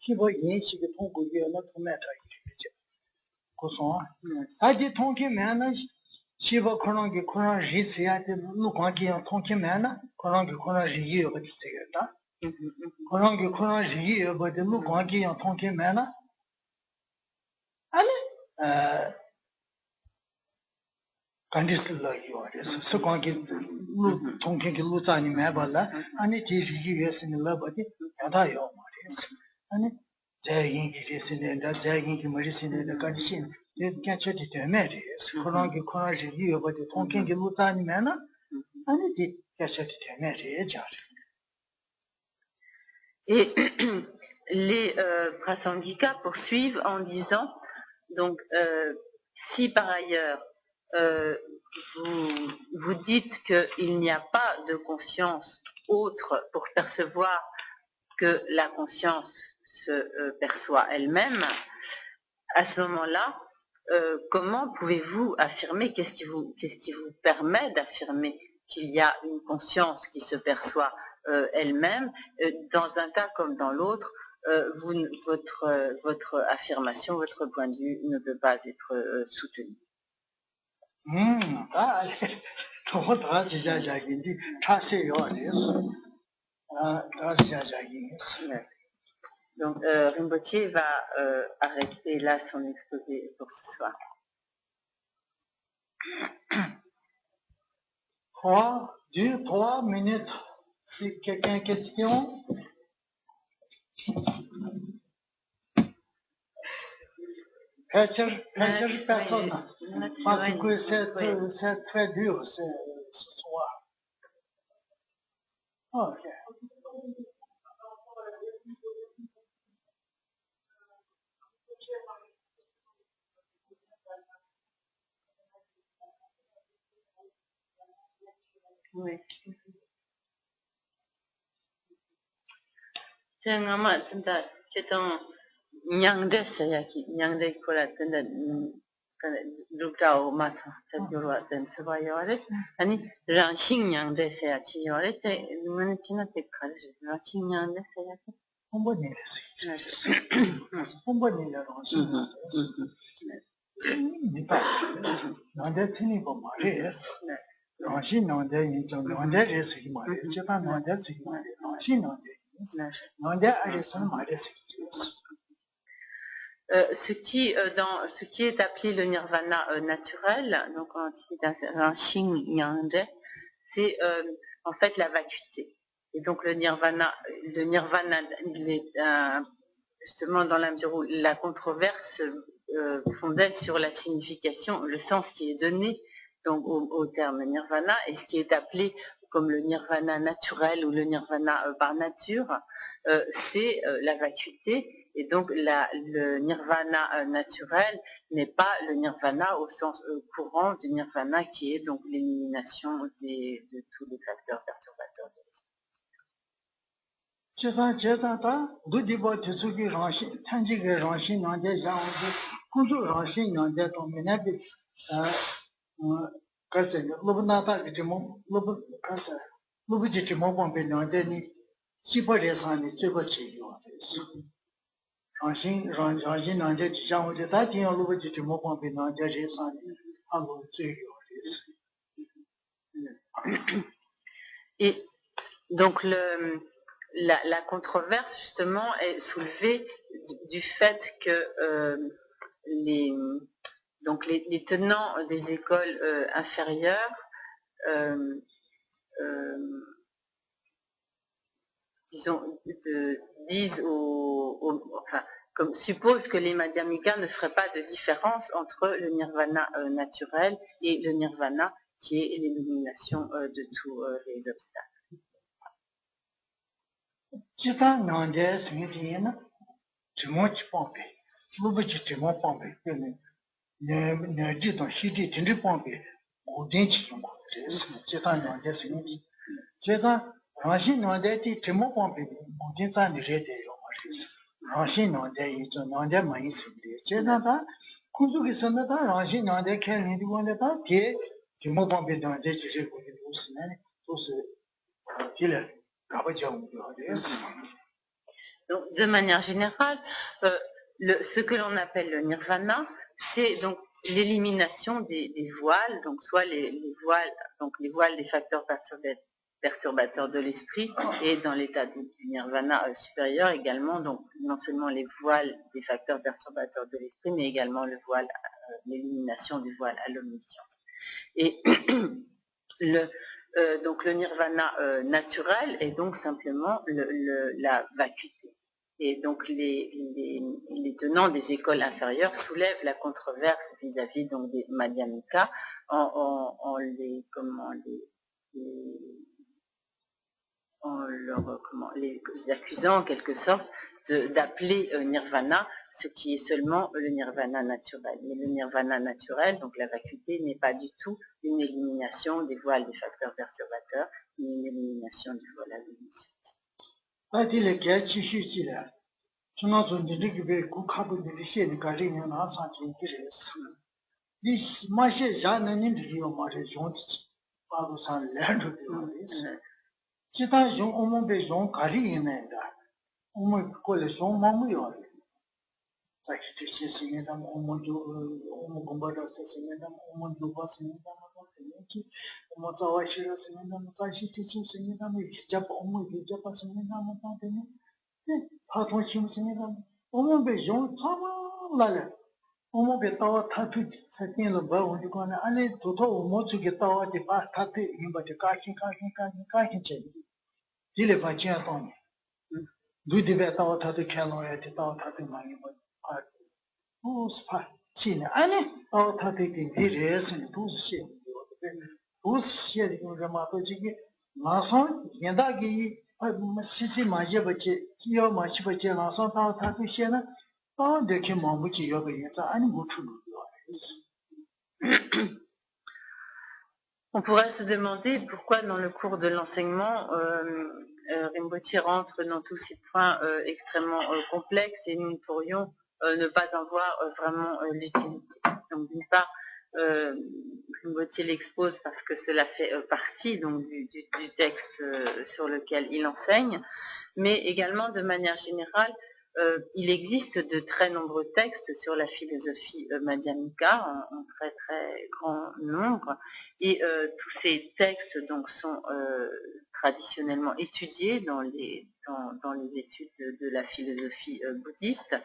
시보 인식의 통고기나 토마토 이렇게 고소 아디 통기면은 시보 그런 게 그런 리스야 때 누구한테 통기면은 그런 게 그런 리유가 되겠다 그런 게 그런 리유가 되 누구한테 통기면은 아니 간디스라 이거래서 수관계 루 통계기 루자니 매발라 아니 디리유에스는 라바디 야다요 말이야 아니 제인기리스는다 제인기 머리스는다 같이 개체티 때문에 그런 게 그런 리유가 되 통계기 루자니 매나 아니 디 개체티 때문에 자 Et les Prasangika poursuivent en disant, donc, si par ailleurs vous dites qu'il n'y a pas de conscience autre pour percevoir que la conscience se perçoit elle-même, à ce moment-là, comment pouvez-vous affirmer, qu'est-ce qui vous permet d'affirmer qu'il y a une conscience qui se perçoit elle-même, dans un cas comme dans l'autre, votre affirmation, votre point de vue ne peut pas être soutenu. Donc Rinpoche va arrêter là son exposé pour ce soir. 3 minutes. Si quelqu'un a une question. Personne. Parce que c'est très dur ce soir. Ok. Oui. C'est un moment, c'est un nyangde sayaki, nyangde kola tenda lutao mata, c'est yorwa ten seba yore, ani ranshin nyangde sayaki yore, te manichina te kare, ranshin nyangde sayaki. Un bon ce qui est appelé le nirvana naturel, donc en Shin Nyangde, c'est en fait la vacuité. Et donc le nirvana il est justement dans la mesure où la controverse fondait sur la signification, le sens qui est donné donc au terme nirvana, et ce qui est appelé comme le nirvana naturel ou le nirvana par nature, c'est la vacuité. Et donc le nirvana naturel n'est pas le nirvana au sens courant du nirvana qui est donc l'élimination de tous les facteurs perturbateurs de l'esprit. Et donc la controverse justement est soulevée du fait que les tenants des écoles inférieures disent enfin, comme suppose que les Madhyamika ne feraient pas de différence entre le nirvana naturel et le nirvana qui est l'élimination de tous les obstacles. Donc, de manière générale, ce que l'on appelle le nirvana, c'est donc l'élimination des voiles, donc soit les voiles des facteurs perturbateurs de l'esprit, et dans l'état du nirvana supérieur également, donc non seulement les voiles des facteurs perturbateurs de l'esprit, mais également l'élimination du voile à l'omniscience. Et donc le nirvana naturel est donc simplement la vacuité. Et donc les tenants des écoles inférieures soulèvent la controverse vis-à-vis donc des Madhyamika en les accusant en quelque sorte d'appeler nirvana ce qui est seulement le nirvana naturel. Mais le nirvana naturel, donc la vacuité, n'est pas du tout une élimination des voiles des facteurs perturbateurs, mais une élimination du voile à l'omniscience. On pourrait se demander pourquoi dans le cours de l'enseignement, Rinpoche rentre dans tous ces points extrêmement complexes et nous pourrions ne pas en voir vraiment l'utilité. Donc d'une part, Rinpoche l'expose parce que cela fait partie donc, du texte sur lequel il enseigne, mais également de manière générale, il existe de très nombreux textes sur la philosophie madhyamika, en très très grand nombre, et tous ces textes donc sont traditionnellement étudiés dans les études de la philosophie bouddhiste,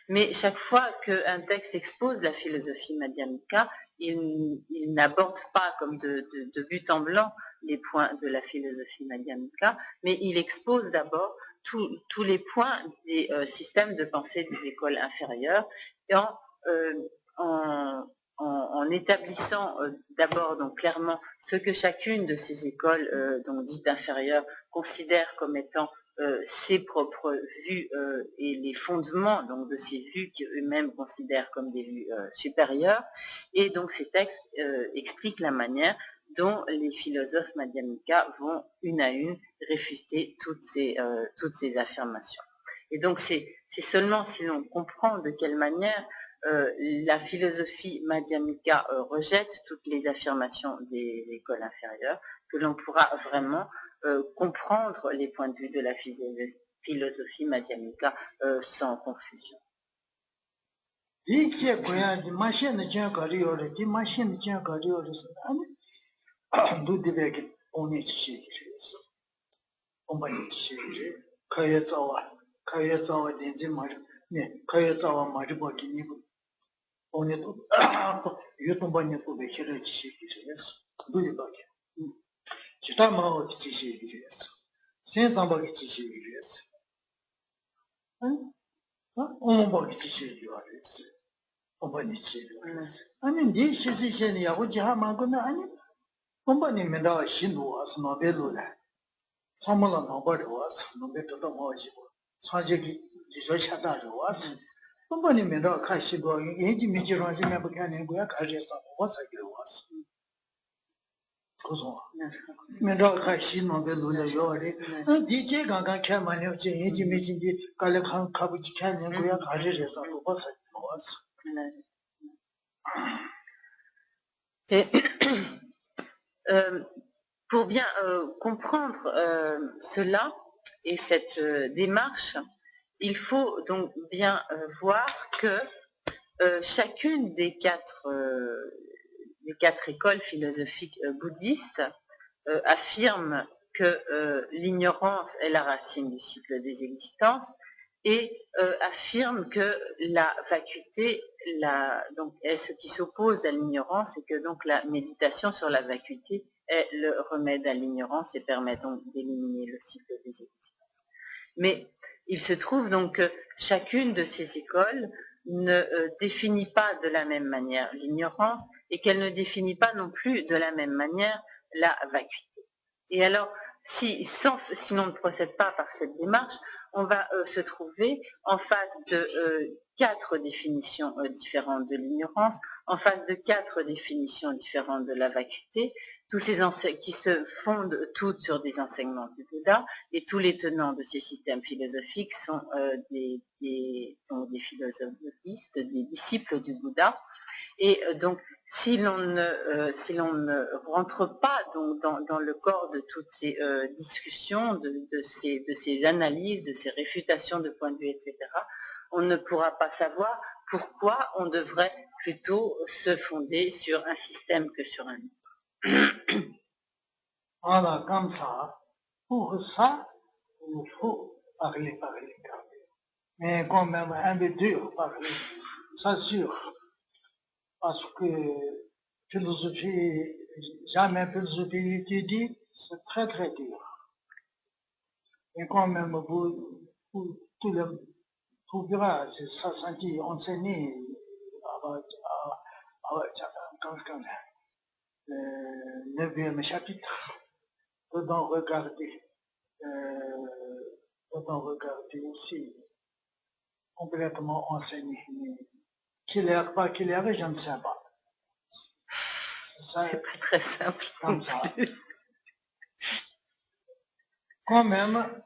mais chaque fois qu'un texte expose la philosophie madhyamika, il n'aborde pas comme de but en blanc les points de la philosophie madhyamika, mais il expose d'abord tous les points des systèmes de pensée des écoles inférieures et en établissant d'abord donc clairement ce que chacune de ces écoles donc dites inférieures considère comme étant ses propres vues et les fondements donc de ces vues qu'eux-mêmes considèrent comme des vues supérieures, et donc ces textes expliquent la manière dont les philosophes madhyamika vont une à une réfuter toutes ces affirmations. Et donc c'est seulement si l'on comprend de quelle manière la philosophie madhyamika rejette toutes les affirmations des écoles inférieures que l'on pourra vraiment comprendre les points de vue de la philosophie madhyamika sans confusion. Et pour bien comprendre cela et cette démarche, il faut donc bien voir que chacune des quatre écoles philosophiques bouddhistes affirme que l'ignorance est la racine du cycle des existences et affirme que la vacuité donc, est ce qui s'oppose à l'ignorance et que donc la méditation sur la vacuité est le remède à l'ignorance et permet donc d'éliminer le cycle des existences. Mais il se trouve donc que chacune de ces écoles ne définit pas de la même manière l'ignorance et qu'elle ne définit pas non plus de la même manière la vacuité. Et alors, si l'on ne procède pas par cette démarche, on va se trouver en face de 4 définitions différentes de l'ignorance, en face de 4 définitions différentes de la vacuité, qui se fondent toutes sur des enseignements du Bouddha, et tous les tenants de ces systèmes philosophiques sont des philosophes bouddhistes, des disciples du Bouddha. Et donc, si l'on ne rentre pas donc, dans le corps de toutes ces discussions, de ces analyses, de ces réfutations de points de vue, etc., on ne pourra pas savoir pourquoi on devrait plutôt se fonder sur un système que sur un autre. Voilà, comme ça. Pour ça, il faut parler. Mais quand même un peu dur parler, ça sûr. Parce que philosophie, jamais philosophie étudie, c'est très très dur. Et quand même, vous tout le trouvera, c'est ça senti enseigné le 9e chapitre, dedans regarder aussi, complètement enseigné. Clair, pas clair, je ne sais pas. C'est pas très simple. Comme ça. Quand même,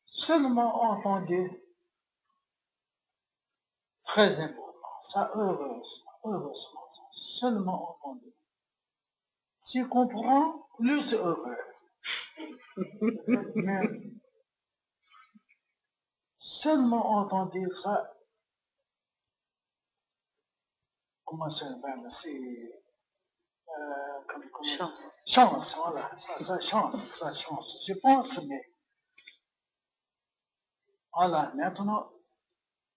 seulement entendu, très important, ça heureusement, seulement entendu. Si comprend, plus heureux. Mais seulement entendu ça, comment ça s'appelle, c'est chance, voilà, ça chance. Je pense, mais voilà, maintenant,